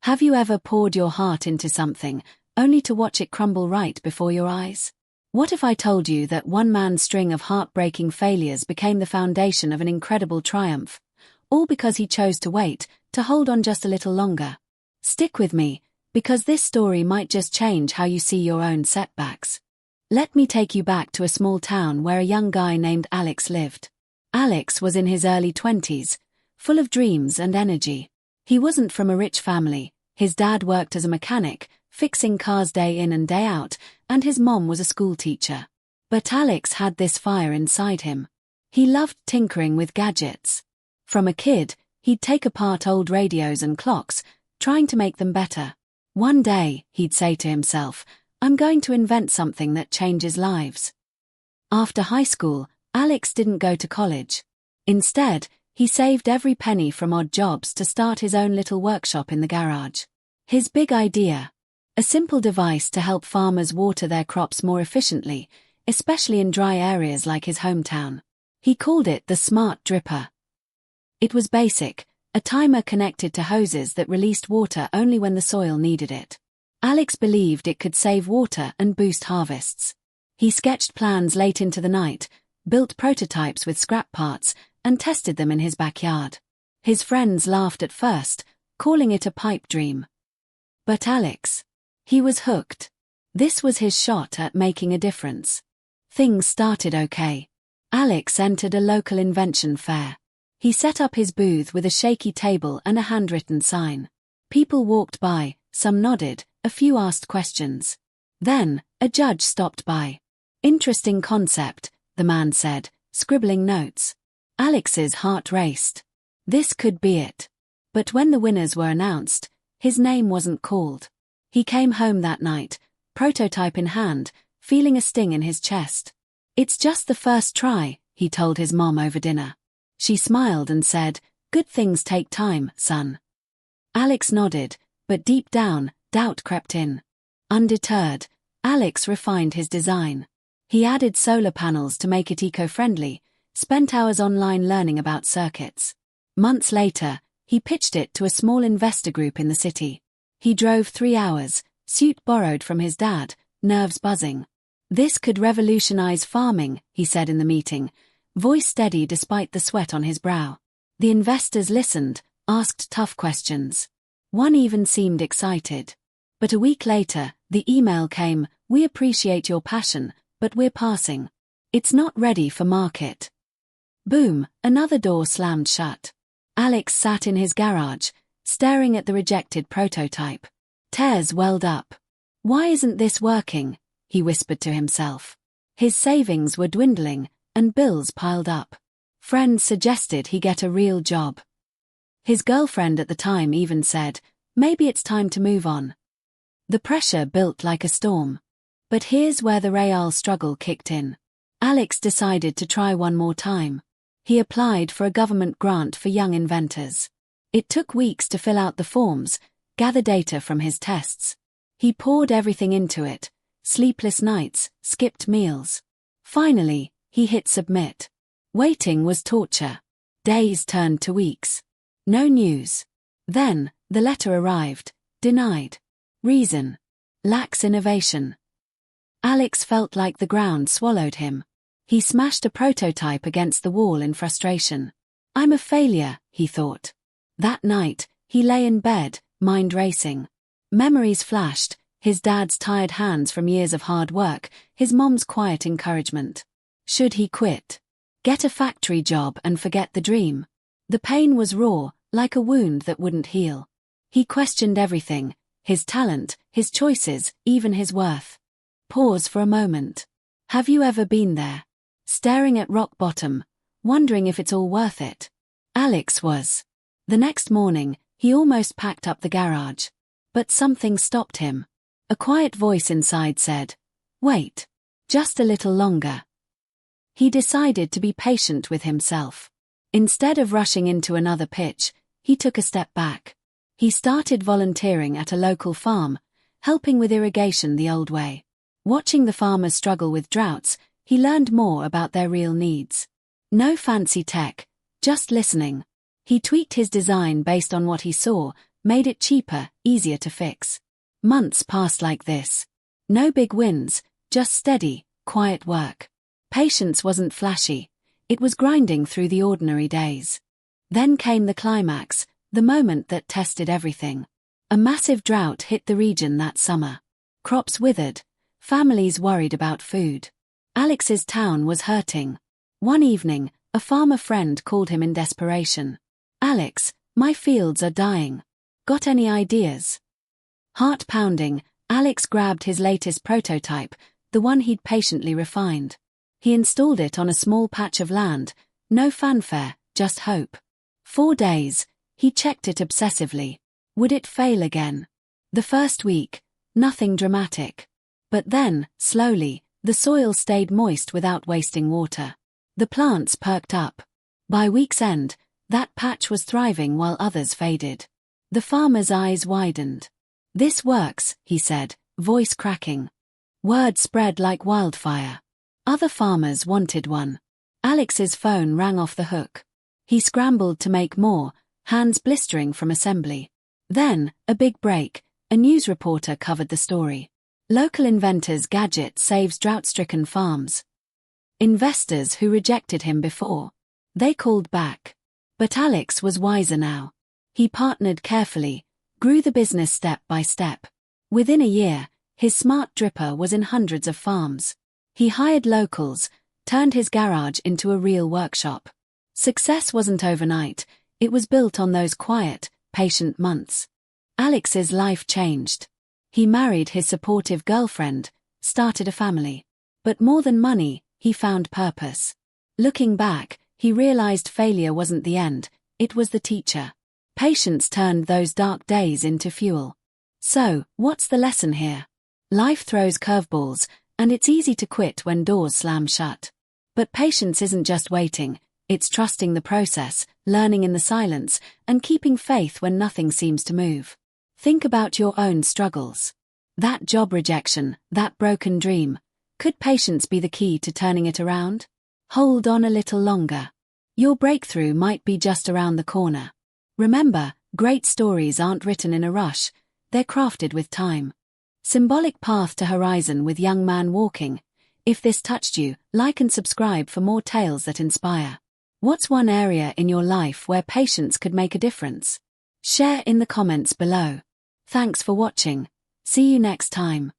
Have you ever poured your heart into something, only to watch it crumble right before your eyes? What if I told you that one man's string of heartbreaking failures became the foundation of an incredible triumph, all because he chose to wait, to hold on just a little longer? Stick with me, because this story might just change how you see your own setbacks. Let me take you back to a small town where a young guy named Alex lived. Alex was in his early 20s, full of dreams and energy. He wasn't from a rich family. His dad worked as a mechanic, fixing cars day in and day out, and his mom was a school teacher. But Alex had this fire inside him. He loved tinkering with gadgets. From a kid, he'd take apart old radios and clocks, trying to make them better. One day, he'd say to himself, "I'm going to invent something that changes lives." After high school, Alex didn't go to college. Instead, he saved every penny from odd jobs to start his own little workshop in the garage. His big idea: a simple device to help farmers water their crops more efficiently, especially in dry areas like his hometown. He called it the Smart Dripper. It was basic, a timer connected to hoses that released water only when the soil needed it. Alex believed it could save water and boost harvests. He sketched plans late into the night, built prototypes with scrap parts, and tested them in his backyard. His friends laughed at first, calling it a pipe dream. But Alex, he was hooked. This was his shot at making a difference. Things started okay. Alex entered a local invention fair. He set up his booth with a shaky table and a handwritten sign. People walked by, some nodded, a few asked questions. Then, a judge stopped by. "Interesting concept," the man said, scribbling notes. Alex's heart raced. This could be it. But when the winners were announced, his name wasn't called. He came home that night, prototype in hand, feeling a sting in his chest. "It's just the first try," he told his mom over dinner. She smiled and said, "Good things take time, son." Alex nodded, but deep down, doubt crept in. Undeterred, Alex refined his design. He added solar panels to make it eco-friendly, spent hours online learning about circuits. Months later, he pitched it to a small investor group in the city. He drove 3 hours, suit borrowed from his dad, nerves buzzing. "This could revolutionize farming," he said in the meeting, voice steady despite the sweat on his brow. The investors listened, asked tough questions. One even seemed excited. But a week later, the email came, "We appreciate your passion, but we're passing. It's not ready for market." Boom, another door slammed shut. Alex sat in his garage, staring at the rejected prototype. Tears welled up. "Why isn't this working?" he whispered to himself. His savings were dwindling, and bills piled up. Friends suggested he get a real job. His girlfriend at the time even said, "Maybe it's time to move on." The pressure built like a storm. But here's where the real struggle kicked in. Alex decided to try one more time. He applied for a government grant for young inventors. It took weeks to fill out the forms, gather data from his tests. He poured everything into it, sleepless nights, skipped meals. Finally, he hit submit. Waiting was torture. Days turned to weeks. No news. Then, the letter arrived, denied. Reason: lacks innovation. Alex felt like the ground swallowed him. He smashed a prototype against the wall in frustration. "I'm a failure," he thought. That night, he lay in bed, mind racing. Memories flashed, his dad's tired hands from years of hard work, his mom's quiet encouragement. Should he quit? Get a factory job and forget the dream? The pain was raw, like a wound that wouldn't heal. He questioned everything: his talent, his choices, even his worth. Pause for a moment. Have you ever been there? Staring at rock bottom, wondering if it's all worth it? Alex was. The next morning, he almost packed up the garage. But something stopped him. A quiet voice inside said, "Wait. Just a little longer." He decided to be patient with himself. Instead of rushing into another pitch, he took a step back. He started volunteering at a local farm, helping with irrigation the old way. Watching the farmers struggle with droughts, he learned more about their real needs. No fancy tech, just listening. He tweaked his design based on what he saw, made it cheaper, easier to fix. Months passed like this. No big wins, just steady, quiet work. Patience wasn't flashy. It was grinding through the ordinary days. Then came the climax, the moment that tested everything. A massive drought hit the region that summer. Crops withered, families worried about food. Alex's town was hurting. One evening, a farmer friend called him in desperation. "Alex, my fields are dying. Got any ideas?" Heart pounding, Alex grabbed his latest prototype, the one he'd patiently refined. He installed it on a small patch of land, no fanfare, just hope. 4 days, he checked it obsessively. Would it fail again? The first week, nothing dramatic. But then, slowly, the soil stayed moist without wasting water. The plants perked up. By week's end, that patch was thriving while others faded. The farmer's eyes widened. "This works," he said, voice cracking. Word spread like wildfire. Other farmers wanted one. Alex's phone rang off the hook. He scrambled to make more, hands blistering from assembly. Then, a big break, a news reporter covered the story. Local inventor's gadget saves drought-stricken farms. Investors who rejected him before. They called back. But Alex was wiser now. He partnered carefully, grew the business step by step. Within a year, his smart dripper was in hundreds of farms. He hired locals, turned his garage into a real workshop. Success wasn't overnight, it was built on those quiet, patient months. Alex's life changed. He married his supportive girlfriend, started a family. But more than money, he found purpose. Looking back, he realized failure wasn't the end, it was the teacher. Patience turned those dark days into fuel. So, what's the lesson here? Life throws curveballs, and it's easy to quit when doors slam shut. But patience isn't just waiting, it's trusting the process, learning in the silence, and keeping faith when nothing seems to move. Think about your own struggles. That job rejection, that broken dream. Could patience be the key to turning it around? Hold on a little longer. Your breakthrough might be just around the corner. Remember, great stories aren't written in a rush, they're crafted with time. Symbolic path to horizon with young man walking. If this touched you, like and subscribe for more tales that inspire. What's one area in your life where patience could make a difference? Share in the comments below. Thanks for watching. See you next time.